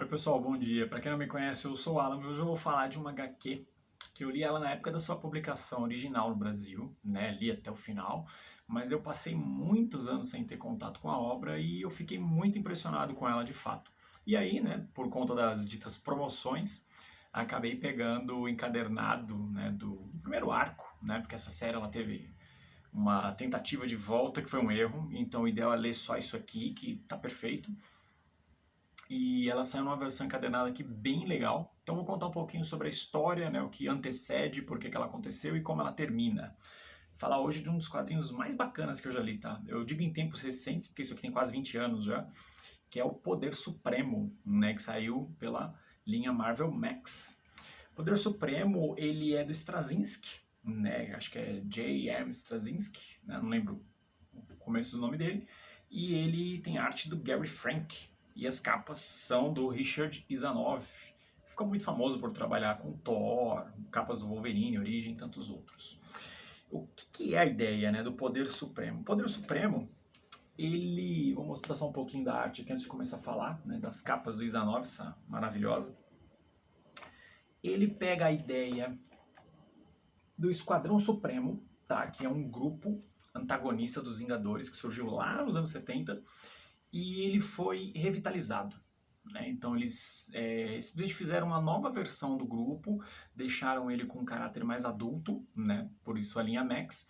Oi pessoal, bom dia. Para quem não me conhece, eu sou o Alan e hoje eu vou falar de uma HQ que eu li ela na época da sua publicação original no Brasil, né? Li até o final, mas eu passei muitos anos sem ter contato com a obra e eu fiquei muito impressionado com ela de fato. E aí, né, por conta das ditas promoções, acabei pegando o encadernado, né, do primeiro arco, né? Porque essa série ela teve uma tentativa de volta que foi um erro, então o ideal é ler só isso aqui que tá perfeito. E ela saiu numa versão encadenada aqui bem legal. Então vou contar um pouquinho sobre a história, né, o que antecede, por que ela aconteceu e como ela termina. Falar hoje de um dos quadrinhos mais bacanas que eu já li, tá? Eu digo em tempos recentes, porque isso aqui tem quase 20 anos já, que é o Poder Supremo, né, que saiu pela linha Marvel Max. Poder Supremo, ele é do Straczynski, né, acho que é J.M. Straczynski, né, não lembro o começo do nome dele, e ele tem arte do Gary Frank, e as capas são do Richard Isanov. Ficou muito famoso por trabalhar com Thor, capas do Wolverine, Origem e tantos outros. O que é a ideia, né, do Poder Supremo? O Poder Supremo, ele... Vou mostrar só um pouquinho da arte aqui antes de começar a falar, né, das capas do Isanov, essa maravilhosa. Ele pega a ideia do Esquadrão Supremo, tá, que é um grupo antagonista dos Vingadores que surgiu lá nos anos 70, e ele foi revitalizado. Né? Então eles simplesmente fizeram uma nova versão do grupo, deixaram ele com um caráter mais adulto, né? Por isso a linha Max,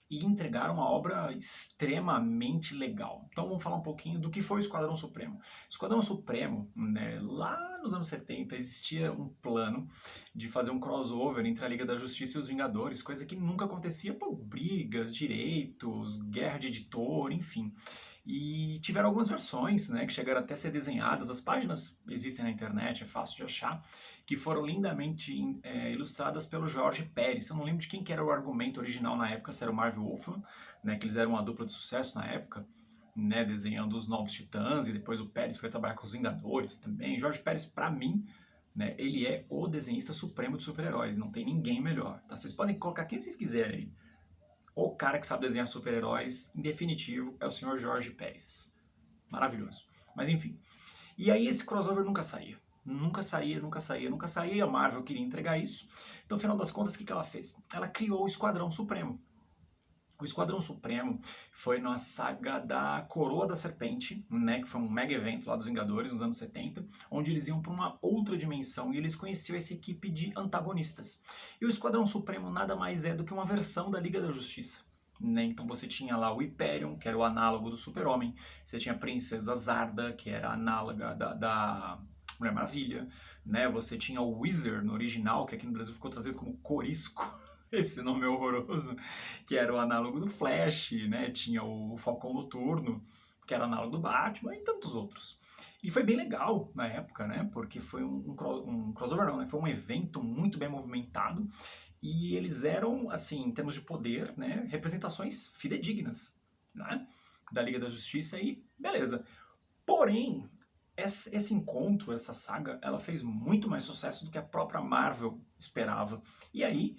e entregaram uma obra extremamente legal. Então vamos falar um pouquinho do que foi o Esquadrão Supremo. O Esquadrão Supremo, né, lá nos anos 70, existia um plano de fazer um crossover entre a Liga da Justiça e os Vingadores, coisa que nunca acontecia por brigas, direitos, guerra de editor, enfim. E tiveram algumas versões, né, que chegaram até a ser desenhadas. As páginas existem na internet, é fácil de achar, que foram lindamente ilustradas pelo Jorge Pérez. Eu não lembro de quem que era o argumento original na época, se era o Marvel Wolfman, né, que eles eram uma dupla de sucesso na época, né, desenhando os Novos Titãs, e depois o Pérez foi trabalhar com os Vingadores também. Jorge Pérez, para mim, né, ele é o desenhista supremo de super-heróis, não tem ninguém melhor. Tá? Vocês podem colocar quem vocês quiserem aí. O cara que sabe desenhar super-heróis, em definitivo, é o senhor Jorge Pérez. Maravilhoso. Mas enfim. E aí esse crossover nunca saía. Nunca saía, nunca saía, nunca saía. E a Marvel queria entregar isso. Então, no final das contas, o que ela fez? Ela criou o Esquadrão Supremo. O Esquadrão Supremo foi na saga da Coroa da Serpente, né, que foi um mega evento lá dos Vingadores nos anos 70, onde eles iam para uma outra dimensão e eles conheciam essa equipe de antagonistas. E o Esquadrão Supremo nada mais é do que uma versão da Liga da Justiça. Né? Então você tinha lá o Hyperion, que era o análogo do Super-Homem, você tinha a Princesa Zarda, que era a análoga da Mulher Maravilha, né? Você tinha o Wizard no original, que aqui no Brasil ficou trazido como Corisco, esse nome é horroroso, que era o análogo do Flash, né? Tinha o Falcão Noturno, que era análogo do Batman, e tantos outros. E foi bem legal na época, né? Porque foi um crossover, não, né? Foi um evento muito bem movimentado, e eles eram, assim, em termos de poder, né? Representações fidedignas, né? Da Liga da Justiça, e beleza. Porém, esse encontro, essa saga, ela fez muito mais sucesso do que a própria Marvel esperava. E aí,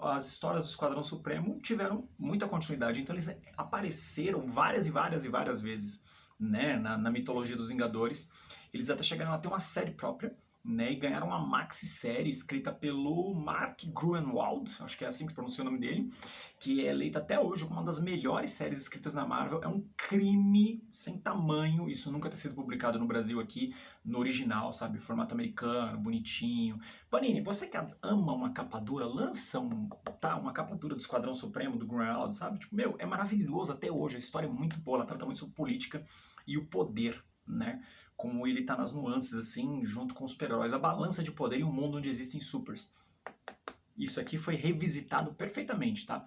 as histórias do Esquadrão Supremo tiveram muita continuidade, então eles apareceram várias e várias e várias vezes, né, na mitologia dos Vingadores. Eles até chegaram a ter uma série própria, né, e ganharam uma maxi-série escrita pelo Mark Gruenwald, acho que é assim que se pronuncia o nome dele, que é eleita até hoje como uma das melhores séries escritas na Marvel. É um crime sem tamanho isso nunca ter sido publicado no Brasil aqui, no original, sabe, formato americano, bonitinho. Panini, você que ama uma capa dura, lança uma capa dura do Esquadrão Supremo, do Gruenwald, sabe? Tipo, meu, é maravilhoso até hoje, a história é muito boa, ela trata muito sobre política e o poder, né? Como ele tá nas nuances, assim, junto com os super-heróis, a balança de poder em um mundo onde existem supers. Isso aqui foi revisitado perfeitamente, tá?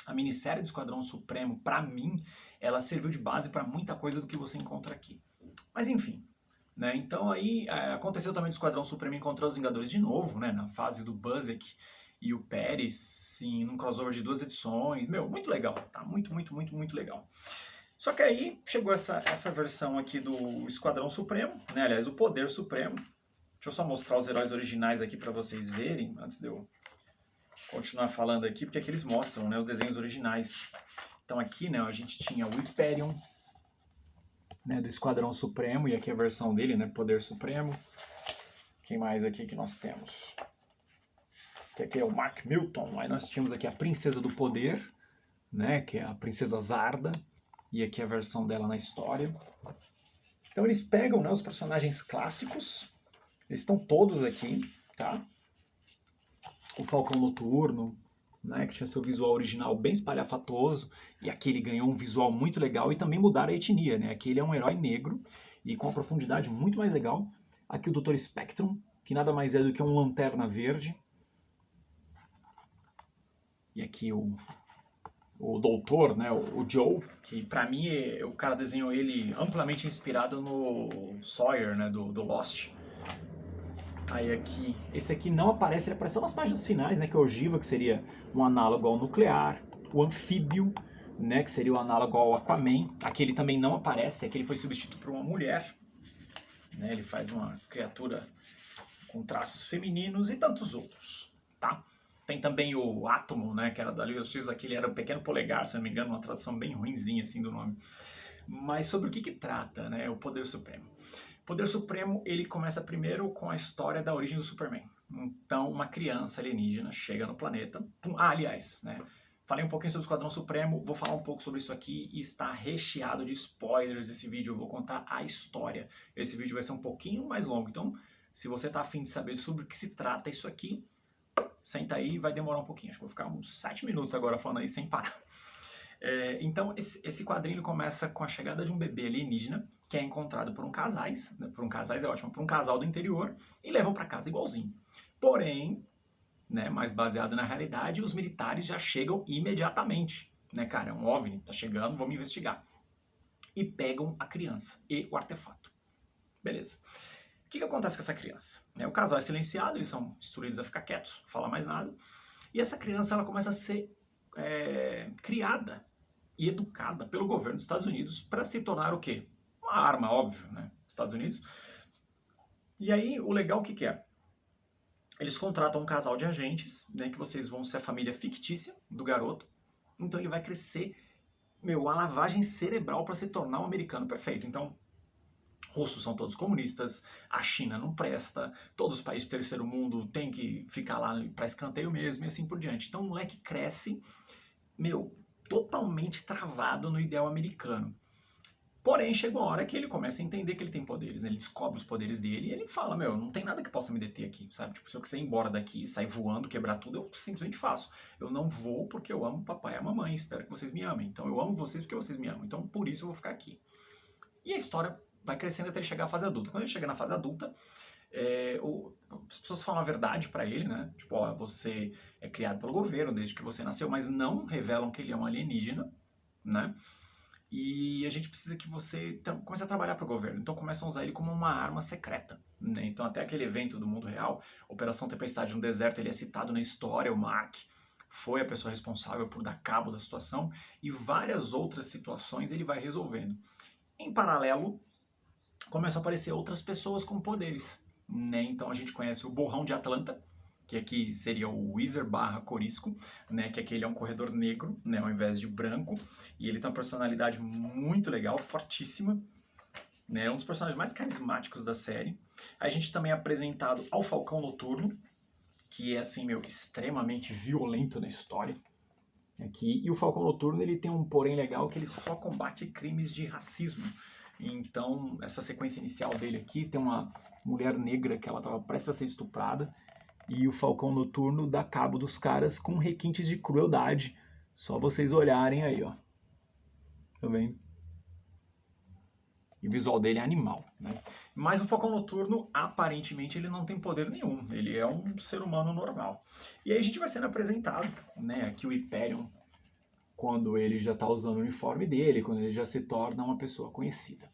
A minissérie do Esquadrão Supremo, pra mim, ela serviu de base para muita coisa do que você encontra aqui. Mas enfim, né? Então aí aconteceu também do Esquadrão Supremo encontrar os Vingadores de novo, né? Na fase do Buzzek e o Pérez, sim, num crossover de 2 edições. Meu, muito legal, tá? Muito, muito, muito, muito legal. Só que aí chegou essa versão aqui do Esquadrão Supremo, né? Aliás, o Poder Supremo. Deixa eu só mostrar os heróis originais aqui para vocês verem, antes de eu continuar falando aqui, porque aqui eles mostram, né, os desenhos originais. Então aqui, né, a gente tinha o Hyperion, né, do Esquadrão Supremo, e aqui a versão dele, né, Poder Supremo. Quem mais aqui que nós temos? Que aqui é o Mark Milton. Aí nós tínhamos aqui a Princesa do Poder, né, que é a Princesa Zarda, e aqui a versão dela na história. Então eles pegam, né, os personagens clássicos, eles estão todos aqui, tá? O Falcão Noturno, né, que tinha seu visual original bem espalhafatoso, e aqui ele ganhou um visual muito legal, e também mudaram a etnia, né? Aqui ele é um herói negro, e com uma profundidade muito mais legal. Aqui o Dr. Spectrum, que nada mais é do que um Lanterna Verde. E aqui o Doutor, né, o Joe, que pra mim o cara desenhou ele amplamente inspirado no Sawyer, né, do Lost. Aí aqui, esse aqui não aparece, ele apareceu nas páginas finais, né, que é a ogiva, que seria um análogo ao nuclear, o anfíbio, né, que seria o análogo ao Aquaman. Aqui ele também não aparece, aqui ele foi substituído por uma mulher, né, ele faz uma criatura com traços femininos e tantos outros, tá? Tem também o Átomo, né, que era da Liga da Justiça, que ele era um pequeno polegar, se não me engano, uma tradução bem ruinzinha assim do nome. Mas sobre o que trata, né, o Poder Supremo? O Poder Supremo, ele começa primeiro com a história da origem do Superman. Então, uma criança alienígena chega no planeta. Aliás, né, falei um pouquinho sobre o Esquadrão Supremo, vou falar um pouco sobre isso aqui e está recheado de spoilers esse vídeo, eu vou contar a história. Esse vídeo vai ser um pouquinho mais longo, então se você está afim de saber sobre o que se trata isso aqui, senta aí e vai demorar um pouquinho. Acho que vou ficar uns 7 minutos agora falando aí sem parar. Então, esse quadrinho começa com a chegada de um bebê alienígena que é encontrado por um casais, né, por um casais é ótimo, por um casal do interior, e levam para casa igualzinho. Porém, né, mais baseado na realidade, os militares já chegam imediatamente. Né, cara, é um OVNI, tá chegando, vamos investigar. E pegam a criança e o artefato. Beleza. O que acontece com essa criança? O casal é silenciado, eles são instruídos a ficar quietos, não falar mais nada. E essa criança ela começa a ser criada e educada pelo governo dos Estados Unidos para se tornar o quê? Uma arma, óbvio, né? Estados Unidos. E aí, o legal o que é? Eles contratam um casal de agentes, né, que vocês vão ser a família fictícia do garoto. Então ele vai crescer, a lavagem cerebral para se tornar um americano perfeito. Então, russos são todos comunistas, a China não presta, todos os países do terceiro mundo têm que ficar lá para escanteio mesmo e assim por diante. Então o moleque cresce, totalmente travado no ideal americano. Porém, chega uma hora que ele começa a entender que ele tem poderes, né? Ele descobre os poderes dele e ele fala, não tem nada que possa me deter aqui, sabe? Tipo, se eu quiser ir embora daqui, sair voando, quebrar tudo, eu simplesmente faço. Eu não vou porque eu amo o papai e a mamãe, espero que vocês me amem. Então eu amo vocês porque vocês me amam, então por isso eu vou ficar aqui. E a história vai crescendo até ele chegar à fase adulta. Quando ele chega na fase adulta, as pessoas falam a verdade pra ele, né? Tipo, você é criado pelo governo desde que você nasceu, mas não revelam que ele é um alienígena, né? E a gente precisa que você comece a trabalhar para o governo. Então começam a usar ele como uma arma secreta, né? Então até aquele evento do mundo real, Operação Tempestade no Deserto, ele é citado na história, o Mark foi a pessoa responsável por dar cabo da situação, e várias outras situações ele vai resolvendo. Em paralelo, começam a aparecer outras pessoas com poderes, né? Então a gente conhece o Borrão de Atlanta, que aqui seria o Wizard / Corisco, né? Que aqui ele é um corredor negro, né? Ao invés de branco, e ele tem uma personalidade muito legal, fortíssima, né? É um dos personagens mais carismáticos da série. A gente também é apresentado ao Falcão Noturno, que é assim, extremamente violento na história. Aqui. E o Falcão Noturno ele tem um porém legal, que ele só combate crimes de racismo. Então, essa sequência inicial dele aqui, tem uma mulher negra que ela estava prestes a ser estuprada, e o Falcão Noturno dá cabo dos caras com requintes de crueldade. Só vocês olharem aí, ó. Tá vendo? E o visual dele é animal, né? Mas o Falcão Noturno, aparentemente, ele não tem poder nenhum. Ele é um ser humano normal. E aí a gente vai sendo apresentado, né? Aqui o Hyperion, quando ele já está usando o uniforme dele, quando ele já se torna uma pessoa conhecida.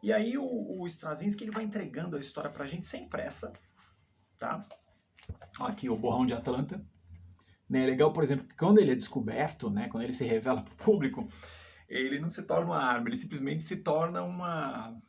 E aí o Straczynski ele vai entregando a história pra gente sem pressa, tá? Aqui o Borrão de Atlanta. Né? É legal, por exemplo, que quando ele é descoberto, né, quando ele se revela para o público, ele não se torna uma arma, ele simplesmente se torna uma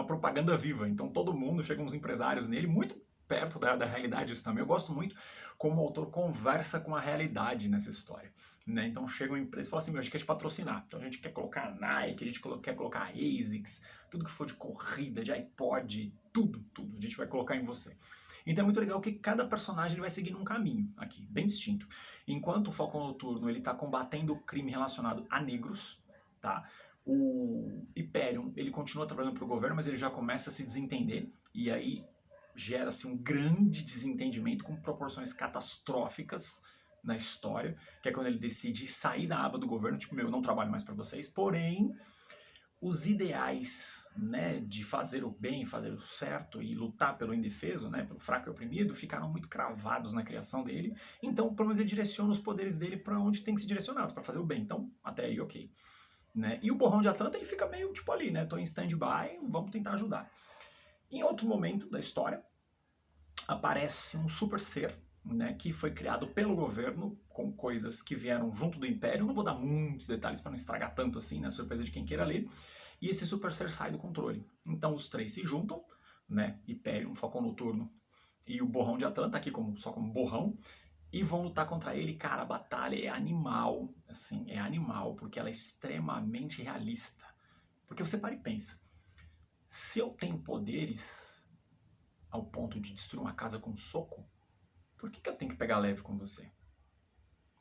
propaganda viva. Então todo mundo, chegam uns empresários nele, muito perto da realidade isso também. Eu gosto muito como o autor conversa com a realidade nessa história, né? Então chega uma empresa e fala assim, meu, a gente quer te patrocinar, então a gente quer colocar Nike, a gente quer colocar ASICS, tudo que for de corrida, de iPod, tudo, a gente vai colocar em você. Então é muito legal que cada personagem ele vai seguindo um caminho aqui, bem distinto. Enquanto o Falcão Noturno ele está combatendo o crime relacionado a negros, tá? O Hyperion ele continua trabalhando para o governo, mas ele já começa a se desentender e aí gera-se um grande desentendimento com proporções catastróficas na história, que é quando ele decide sair da aba do governo, tipo, meu, eu não trabalho mais para vocês, porém os ideais, né, de fazer o bem, fazer o certo e lutar pelo indefeso, né, pelo fraco e oprimido, ficaram muito cravados na criação dele. Então, pelo menos ele direciona os poderes dele para onde tem que ser direcionado, para fazer o bem. Então, até aí, ok. Né? E o Borrão de Atlanta, ele fica meio tipo ali, né, tô em stand-by, vamos tentar ajudar. Em outro momento da história, aparece um super ser, né, que foi criado pelo governo, com coisas que vieram junto do Império. Não vou dar muitos detalhes para não estragar tanto assim, né, surpresa de quem queira ler. E esse super ser sai do controle. Então os três se juntam, né, Império, Falcão Noturno e o Borrão de Atlanta, aqui só como Borrão, e vão lutar contra ele. Cara, a batalha é animal, assim, é animal, porque ela é extremamente realista. Porque você para e pensa, se eu tenho poderes ao ponto de destruir uma casa com um soco, por que eu tenho que pegar leve com você?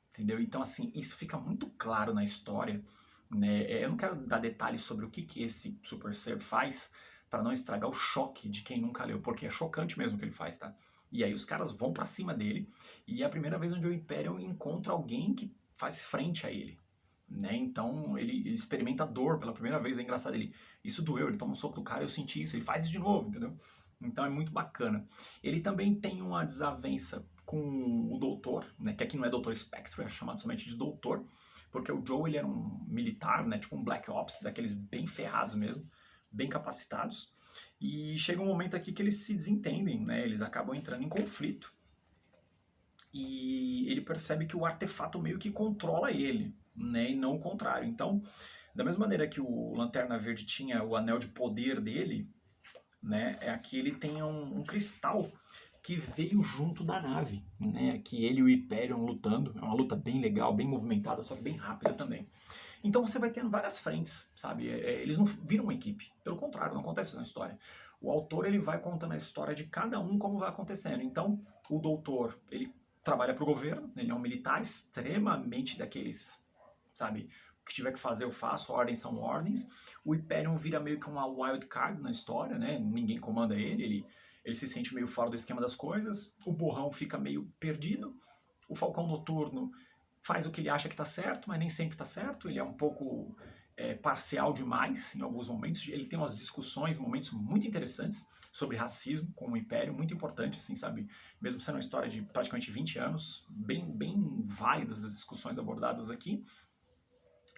Entendeu? Então, assim, isso fica muito claro na história, né? Eu não quero dar detalhes sobre o que esse Super Ser faz para não estragar o choque de quem nunca leu, porque é chocante mesmo o que ele faz, tá? E aí os caras vão para cima dele e é a primeira vez onde o Imperium encontra alguém que faz frente a ele, né? Então ele experimenta dor pela primeira vez, é engraçado, isso doeu, ele toma um soco do cara, eu senti isso, ele faz isso de novo, entendeu? Então é muito bacana. Ele também tem uma desavença com o Doutor, né, que aqui não é Doutor Espectro, é chamado somente de Doutor, porque o Joe ele era um militar, né, tipo um Black Ops, daqueles bem ferrados mesmo, bem capacitados, e chega um momento aqui que eles se desentendem, né, eles acabam entrando em conflito, e ele percebe que o artefato meio que controla ele, né, e não o contrário. Então, da mesma maneira que o Lanterna Verde tinha o anel de poder dele, né, aqui ele tem um cristal que veio junto da nave, né, que ele e o Hyperion lutando, é uma luta bem legal, bem movimentada, só que bem rápida também. Então você vai tendo várias frentes, sabe, eles não viram uma equipe, pelo contrário, não acontece isso na história. O autor ele vai contando a história de cada um como vai acontecendo. Então o doutor, ele trabalha para o governo, ele é um militar extremamente daqueles, sabe, o que tiver que fazer eu faço, ordens são ordens. O Hyperion vira meio que uma wild card na história, né? Ninguém comanda ele se sente meio fora do esquema das coisas. O Borrão fica meio perdido. O Falcão Noturno faz o que ele acha que está certo, mas nem sempre está certo. Ele é um pouco parcial demais em alguns momentos. Ele tem umas discussões, momentos muito interessantes sobre racismo com o Império, muito importante, assim, sabe? Mesmo sendo uma história de praticamente 20 anos, bem válidas as discussões abordadas aqui.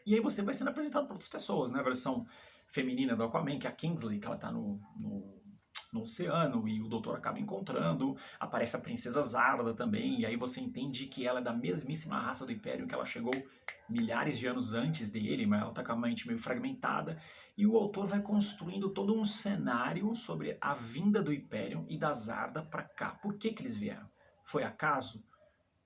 E aí você vai sendo apresentado para outras pessoas, né? A versão feminina do Aquaman, que é a Kingsley, que ela tá no oceano, e o doutor acaba encontrando, aparece a princesa Zarda também, e aí você entende que ela é da mesmíssima raça do Império, que ela chegou milhares de anos antes dele, mas ela tá com a mente meio fragmentada, e o autor vai construindo todo um cenário sobre a vinda do Império e da Zarda para cá. Por que eles vieram? Foi acaso?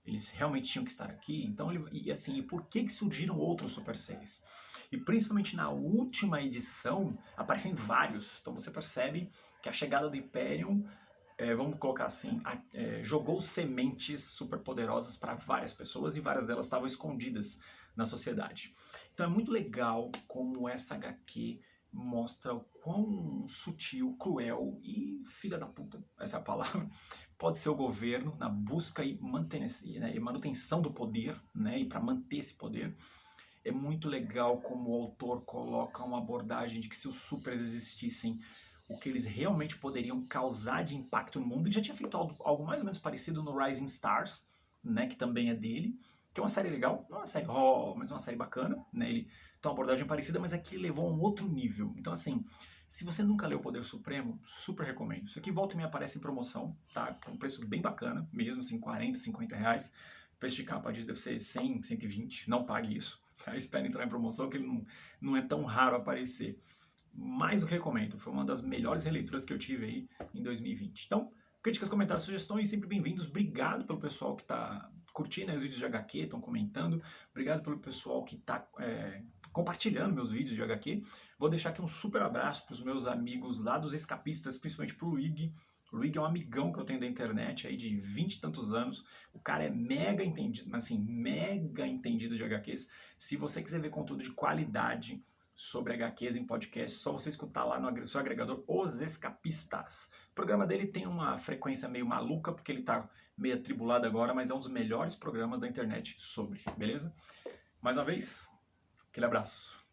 Eles realmente tinham que estar aqui? Então, e assim, por que surgiram outros Super Seres? E principalmente na última edição, aparecem vários. Então você percebe que a chegada do Imperium, vamos colocar assim, jogou sementes super poderosas para várias pessoas e várias delas estavam escondidas na sociedade. Então é muito legal como essa HQ mostra o quão sutil, cruel e filha da puta, essa é a palavra, pode ser o governo na busca e manutenção do poder, né, e para manter esse poder. É muito legal como o autor coloca uma abordagem de que se os supers existissem, o que eles realmente poderiam causar de impacto no mundo. Ele já tinha feito algo mais ou menos parecido no Rising Stars, né, que também é dele, que é uma série legal, não é uma série mas é uma série bacana, né, ele tem uma abordagem parecida, mas aqui levou a um outro nível. Então, assim, se você nunca leu o Poder Supremo, super recomendo. Isso aqui volta e me aparece em promoção, tá? Com um preço bem bacana, mesmo assim, 40, 50 reais. O preço de capa disso deve ser 100, 120, não pague isso. Espera entrar em promoção, que ele não é tão raro aparecer. Mais do que recomendo, foi uma das melhores releituras que eu tive aí em 2020. Então, Críticas, comentários, sugestões, sempre bem-vindos. Obrigado pelo pessoal que está curtindo os vídeos de HQ, estão comentando. Obrigado pelo pessoal que está compartilhando meus vídeos de HQ. Vou deixar aqui um super abraço para os meus amigos lá dos escapistas, principalmente para o Luigi. O Luigi é um amigão que eu tenho da internet, aí de 20 e tantos anos. O cara é mega entendido, mas assim, mega entendido de HQs. Se você quiser ver conteúdo de qualidade sobre HQs em podcast, só você escutar lá no seu agregador Os Escapistas. O programa dele tem uma frequência meio maluca, porque ele tá meio atribulado agora, mas é um dos melhores programas da internet sobre, beleza? Mais uma vez, aquele abraço.